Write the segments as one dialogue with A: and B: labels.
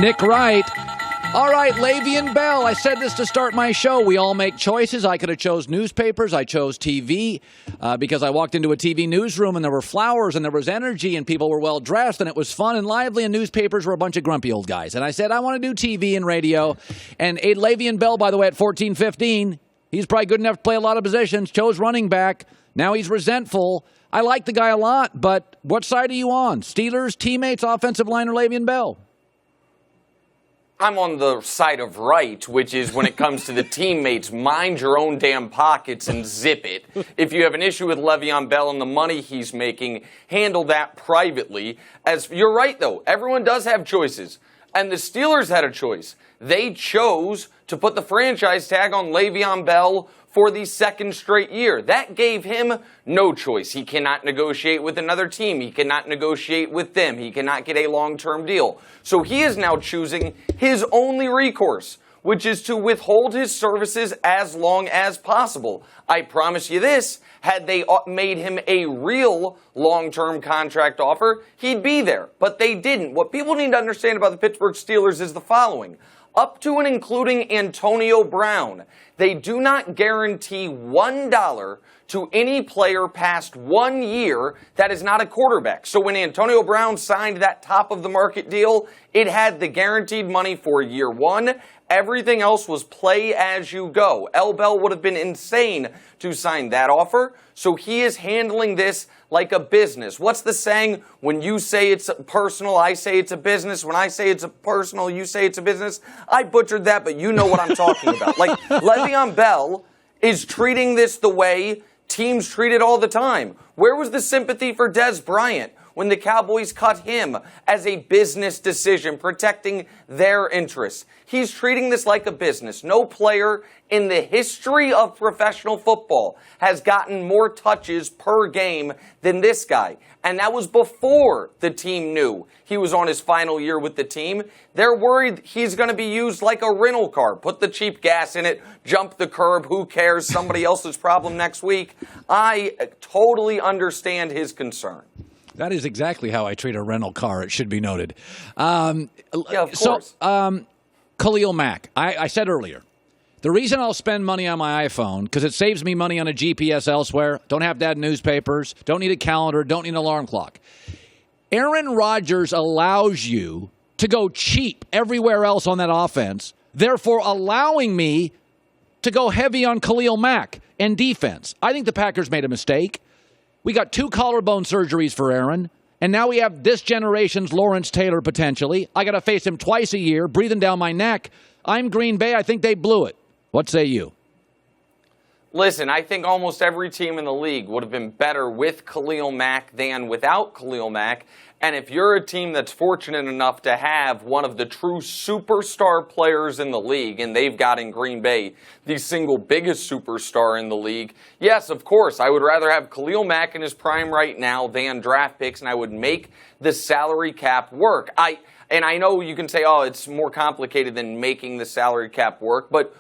A: Nick Wright. All right, Le'Veon Bell. I said this to start my show. We all make choices. I could have chose newspapers. I chose TV because I walked into a TV newsroom and there were flowers and there was energy and people were well-dressed and it was fun and lively and newspapers were a bunch of grumpy old guys. And I said, I want to do TV and radio. And Le'Veon Bell, by the way, at 14-15, he's probably good enough to play a lot of positions, chose running back. Now he's resentful. I like the guy a lot, but what side are you on? Steelers, teammates, offensive line, or Le'Veon Bell?
B: I'm on the side of Wright, which is when it comes to the teammates, mind your own damn pockets and zip it. If you have an issue with Le'Veon Bell and the money he's making, handle that privately. As you're right, though, everyone does have choices. And the Steelers had a choice. They chose to put the franchise tag on Le'Veon Bell for the second straight year. That gave him no choice. He cannot negotiate with another team. He cannot negotiate with them. He cannot get a long-term deal. So he is now choosing his only recourse, which is to withhold his services as long as possible. I promise you this, had they made him a real long-term contract offer, he'd be there. But they didn't. What people need to understand about the Pittsburgh Steelers is the following. Up to and including Antonio Brown, they do not guarantee $1 to any player past 1 year that is not a quarterback. So when Antonio Brown signed that top-of-the-market deal, it had the guaranteed money for year one. Everything else was play as you go. L. Bell would have been insane to sign that offer. So he is handling this like a business. What's the saying? When you say it's personal, I say it's a business. When I say it's a personal, you say it's a business. I butchered that, but you know what I'm talking about. Like, Le'Veon Bell is treating this the way teams treat it all the time. Where was the sympathy for Dez Bryant when the Cowboys cut him as a business decision, protecting their interests? He's treating this like a business. No player in the history of professional football has gotten more touches per game than this guy. And that was before the team knew he was on his final year with the team. They're worried he's going to be used like a rental car. Put the cheap gas in it, jump the curb, who cares? Somebody else's problem next week. I totally understand his concern.
A: That is exactly how I treat a rental car, it should be noted.
B: Yeah, of course.
A: Khalil Mack, I said earlier, the reason I'll spend money on my iPhone, because it saves me money on a GPS elsewhere, don't have to add newspapers, don't need a calendar, don't need an alarm clock. Aaron Rodgers allows you to go cheap everywhere else on that offense, therefore allowing me to go heavy on Khalil Mack and defense. I think the Packers made a mistake. We got 2 collarbone surgeries for Aaron, and now we have this generation's Lawrence Taylor potentially. I got to face him twice a year, breathing down my neck. I'm Green Bay. I think they blew it. What say you?
B: Listen, I think almost every team in the league would have been better with Khalil Mack than without Khalil Mack. And if you're a team that's fortunate enough to have one of the true superstar players in the league, and they've got in Green Bay the single biggest superstar in the league, yes, of course, I would rather have Khalil Mack in his prime right now than draft picks, and I would make the salary cap work. And I know you can say, oh, it's more complicated than making the salary cap work, but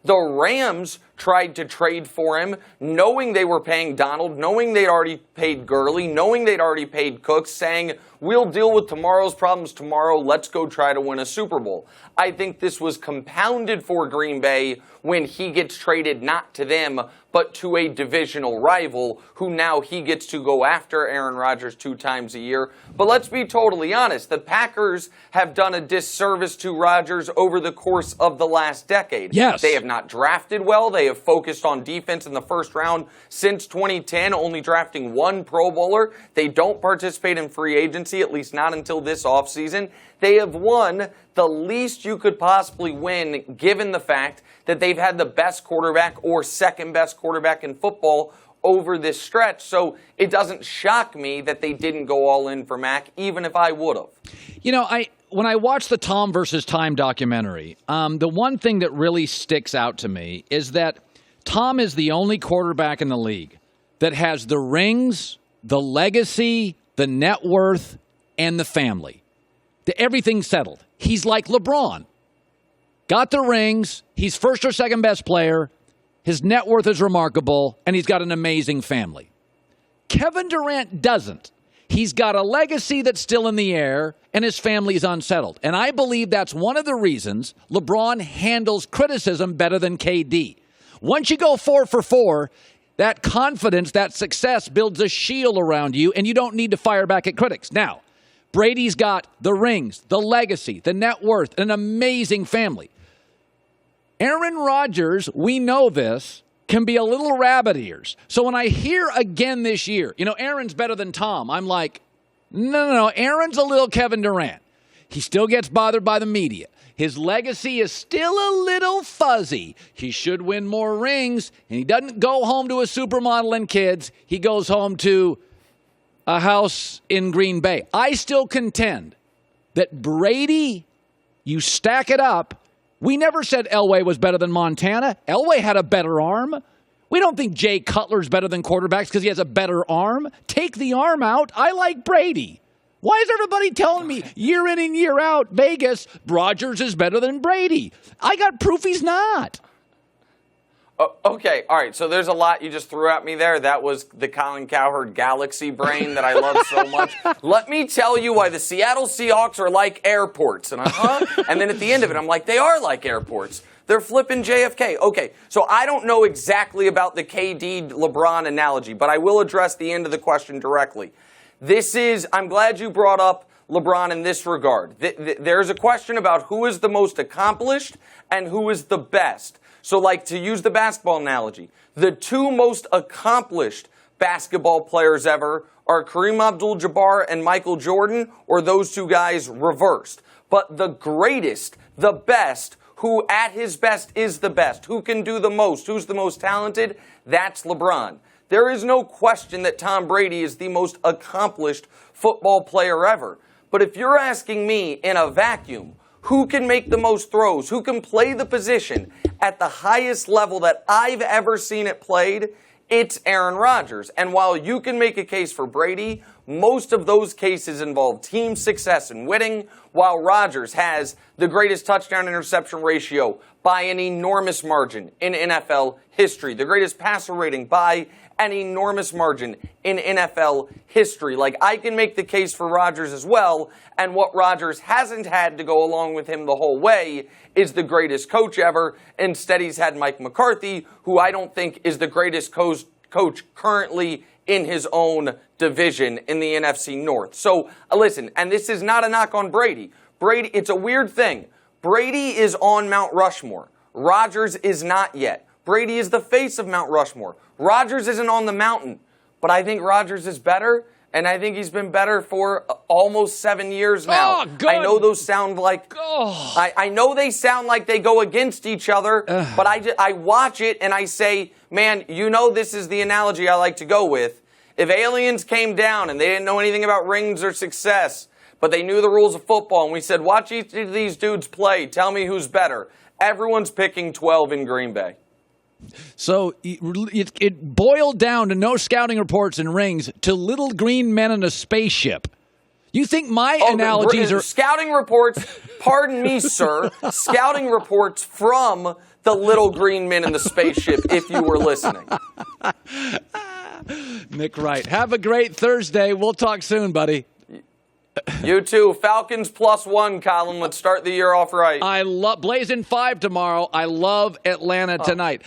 B: the Rams tried to trade for him, knowing they were paying Donald, knowing they'd already paid Gurley, knowing they'd already paid Cooks, saying, we'll deal with tomorrow's problems tomorrow, let's go try to win a Super Bowl. I think this was compounded for Green Bay when he gets traded not to them, but to a divisional rival, who now he gets to go after Aaron Rodgers 2 times a year. But let's be totally honest, the Packers have done a disservice to Rodgers over the course of the last decade.
A: Yes.
B: They have not drafted well. They have focused on defense in the first round since 2010, only drafting 1 Pro Bowler. They don't participate in free agency, at least not until this offseason. They have won the least you could possibly win, given the fact that they've had the best quarterback or second best quarterback in football over this stretch. So it doesn't shock me that they didn't go all in for Mack, even if I would have.
A: You know, when I watched the Tom versus Time documentary, the one thing that really sticks out to me is that Tom is the only quarterback in the league that has the rings, the legacy, the net worth, and the family. Everything's settled. He's like LeBron. Got the rings. He's first or second best player. His net worth is remarkable, and he's got an amazing family. Kevin Durant doesn't. He's got a legacy that's still in the air, and his family's unsettled. And I believe that's one of the reasons LeBron handles criticism better than KD. Once you go 4 for 4, that confidence, that success builds a shield around you, and you don't need to fire back at critics. Now, Brady's got the rings, the legacy, the net worth, an amazing family. Aaron Rodgers, we know this, can be a little rabbit ears. So when I hear again this year, Aaron's better than Tom, I'm like, no, Aaron's a little Kevin Durant. He still gets bothered by the media. His legacy is still a little fuzzy. He should win more rings, and he doesn't go home to a supermodel and kids. He goes home to a house in Green Bay. I still contend that Brady, you stack it up. We never said Elway was better than Montana. Elway had a better arm. We don't think Jay Cutler's better than quarterbacks because he has a better arm. Take the arm out. I like Brady. Why is everybody telling me year in and year out, Vegas, Rodgers is better than Brady? I got proof he's not.
B: Okay, all right, so there's a lot you just threw at me there. That was the Colin Cowherd galaxy brain that I love so much. Let me tell you why the Seattle Seahawks are like airports. And and then at the end of it, I'm like, they are like airports. They're flipping JFK. Okay, so I don't know exactly about the KD LeBron analogy, but I will address the end of the question directly. I'm glad you brought up LeBron in this regard. There's a question about who is the most accomplished and who is the best. So, to use the basketball analogy, the two most accomplished basketball players ever are Kareem Abdul-Jabbar and Michael Jordan, or those two guys reversed. But the greatest, the best, who at his best is the best, who can do the most, who's the most talented, that's LeBron. There is no question that Tom Brady is the most accomplished football player ever. But if you're asking me in a vacuum, who can make the most throws, who can play the position at the highest level that I've ever seen it played, it's Aaron Rodgers. And while you can make a case for Brady, most of those cases involve team success and winning, while Rodgers has the greatest touchdown-interception ratio by an enormous margin in NFL history, the greatest passer rating by an enormous margin in NFL history. I can make the case for Rodgers as well, and what Rodgers hasn't had to go along with him the whole way is the greatest coach ever. Instead, he's had Mike McCarthy, who I don't think is the greatest coach currently in his own division in the NFC North. So, listen, and this is not a knock on Brady. It's a weird thing. Brady is on Mount Rushmore. Rodgers is not yet. Brady is the face of Mount Rushmore. Rodgers isn't on the mountain, but I think Rodgers is better, and I think he's been better for almost 7 years now.
A: Oh, good.
B: I know those sound like I know they sound like they go against each other, but I watch it and I say, man, this is the analogy I like to go with. If aliens came down and they didn't know anything about rings or success, but they knew the rules of football, and we said, watch each of these dudes play, tell me who's better. Everyone's picking 12 in Green Bay.
A: So it boiled down to no scouting reports and rings, to little green men in a spaceship. You think my analogies are...
B: Scouting reports, pardon me, sir, scouting reports from the little green men in the spaceship, if you were listening.
A: Nick Wright. Have a great Thursday. We'll talk soon, buddy.
B: You too. Falcons +1, Colin. Let's start the year off right.
A: I love Blazing 5 tomorrow. I love Atlanta tonight.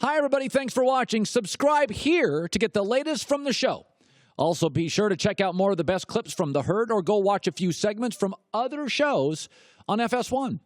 A: Hi, everybody. Thanks for watching. Subscribe here to get the latest from the show. Also, be sure to check out more of the best clips from The Herd or go watch a few segments from other shows on FS1.